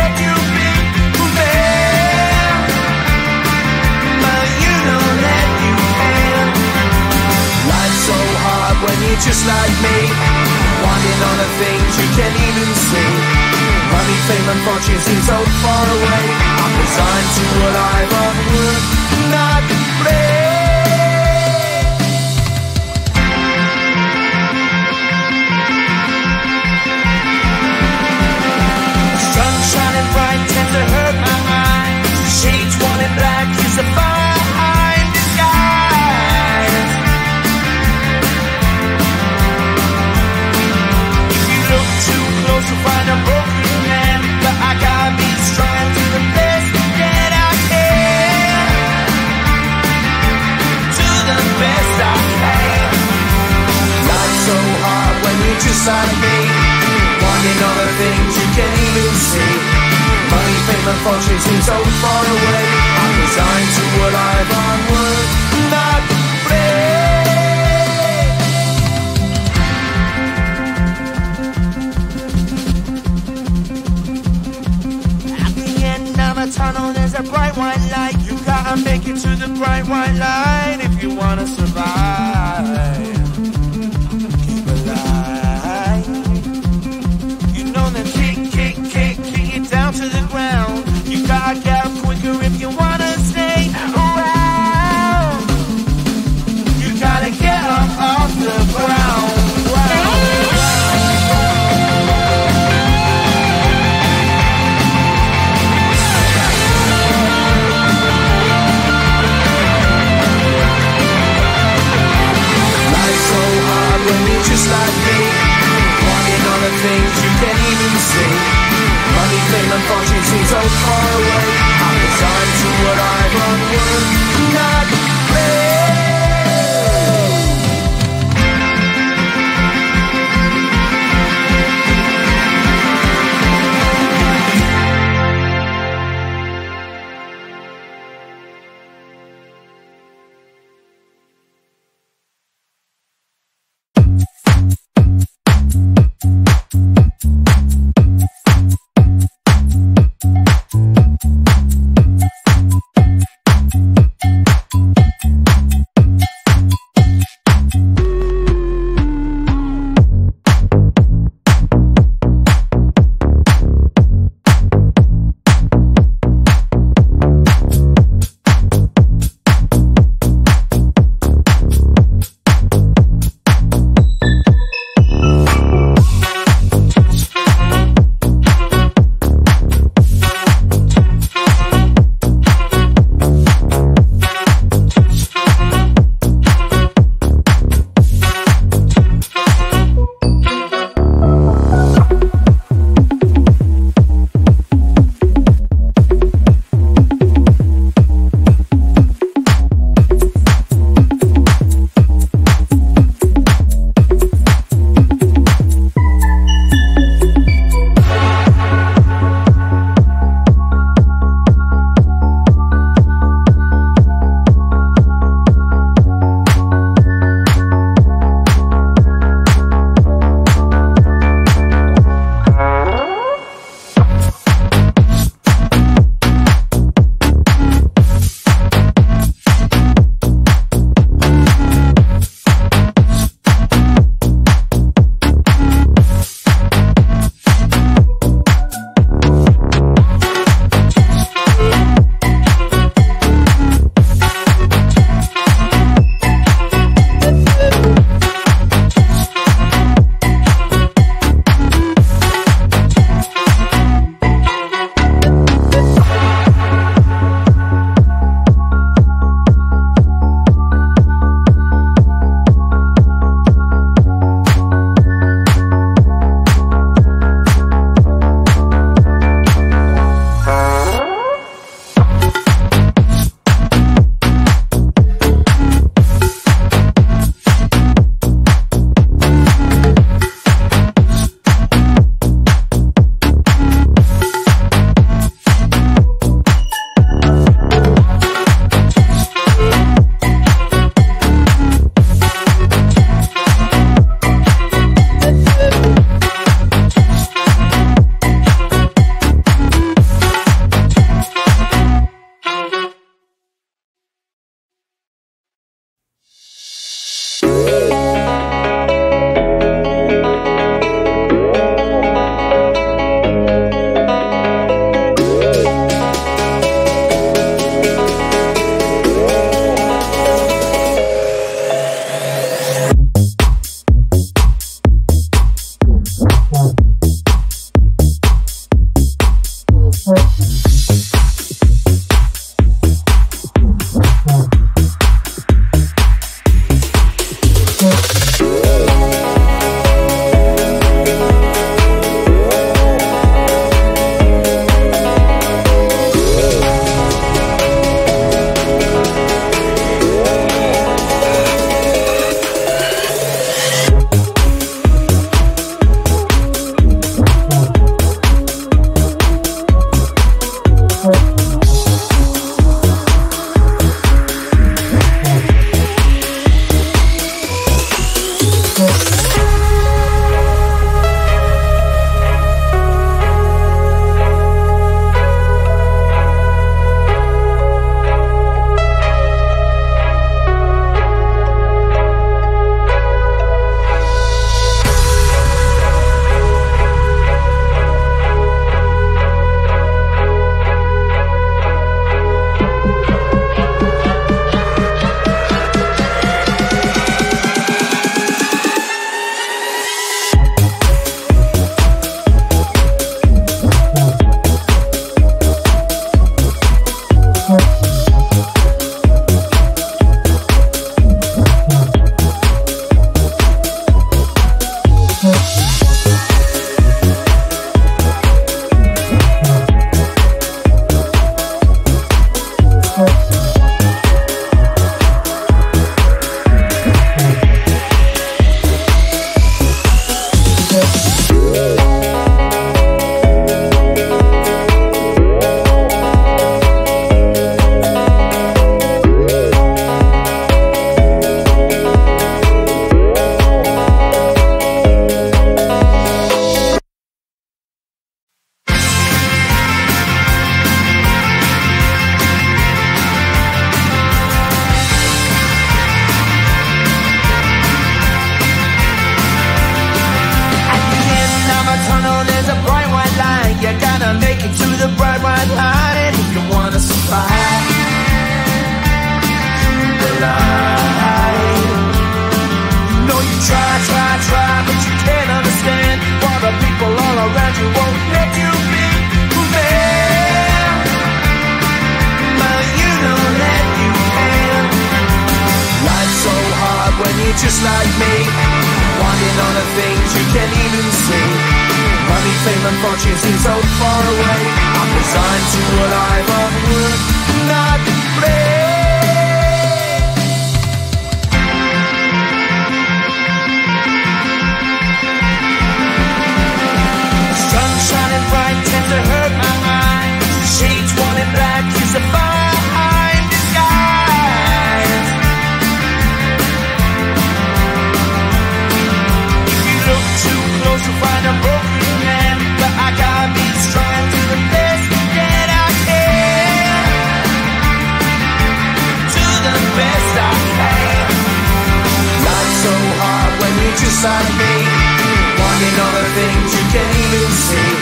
what you've been for me. But you know that you can. Life's so hard when you're just like me, wanting all the things you can't even see. Money, fame and fortune seem so far away. I'm resigned to what I've onward, not play. Sun shining bright tends to hurt my mind. Shades worn in black is the fine disguise. If you look too close you'll find a broken man, but I gotta be strong to the best that I can. To the best I can. Life's so hard when you're just like me, wanting all the things you can't even see. Money, fame and fortune seem so far away. I'm resigned to what I've onward, not play. At the end of a tunnel there's a bright white light. You gotta make it to the bright white light if you wanna survive. Keep alive. You know that kick it down to the ground. You gotta get up quicker if you wanna stay around. You gotta get up off the ground. Life's so hard when you're just like me, wanting all the things you can't even see. Money, fame and fortune seem so far away. I'm resigned to what I've onward, not play. Just like me, wanting all the things you can't even see. Money, fame and fortune seem so far away. I'm resigned to what I've unworked, not brave. Sun shining bright tends to hurt my eyes. Shades worn in black is a fine disguise. Look too close to find a broken man, but I gotta be strong to the best that I can. To the best I can. Life's so hard when you're just like me, wanting all the things you can't even see.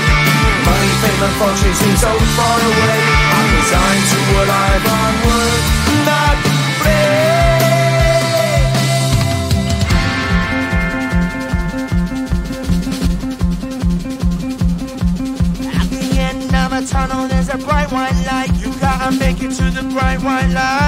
Money, fame and fortune seem so far away. I'm resigned to what I've unworked, not brave. Tunnel, there's a bright white light. You gotta make it to the bright white light.